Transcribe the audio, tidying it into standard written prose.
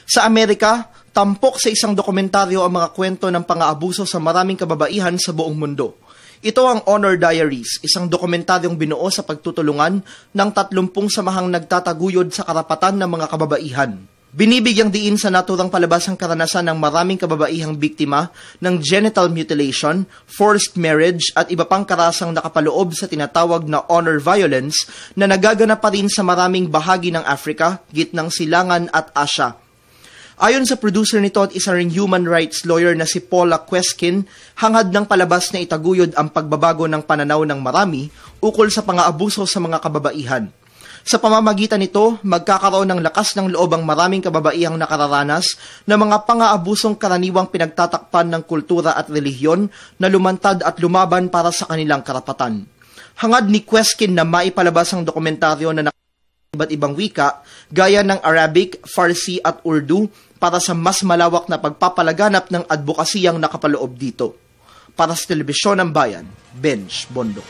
Sa Amerika, tampok sa isang dokumentaryo ang mga kwento ng pang-aabuso sa maraming kababaihan sa buong mundo. Ito ang Honor Diaries, isang dokumentaryong binuo sa pagtutulungan ng 30 samahang nagtataguyod sa karapatan ng mga kababaihan. Binibigyang diin sa naturang palabas ang karanasan ng maraming kababaihang biktima ng genital mutilation, forced marriage at iba pang karasang nakapaloob sa tinatawag na honor violence na nagaganap pa rin sa maraming bahagi ng Africa, gitnang silangan at Asya. Ayon sa producer nito at isa ring human rights lawyer na si Paula Queskin, hangad ng palabas na itaguyod ang pagbabago ng pananaw ng marami ukol sa pang-aabuso sa mga kababaihan. Sa pamamagitan nito, magkakaroon ng lakas ng loob ang maraming kababaihang nakararanas ng mga pang-aabusong karaniwang pinagtatakpan ng kultura at relihiyon na lumantad at lumaban para sa kanilang karapatan. Hangad ni Queskin na maipalabas ang dokumentaryo na iba't ibang wika, gaya ng Arabic, Farsi at Urdu para sa mas malawak na pagpapalaganap ng advokasiyang nakapaloob dito. Para sa Telebisyon ng Bayan, Benj Bondo.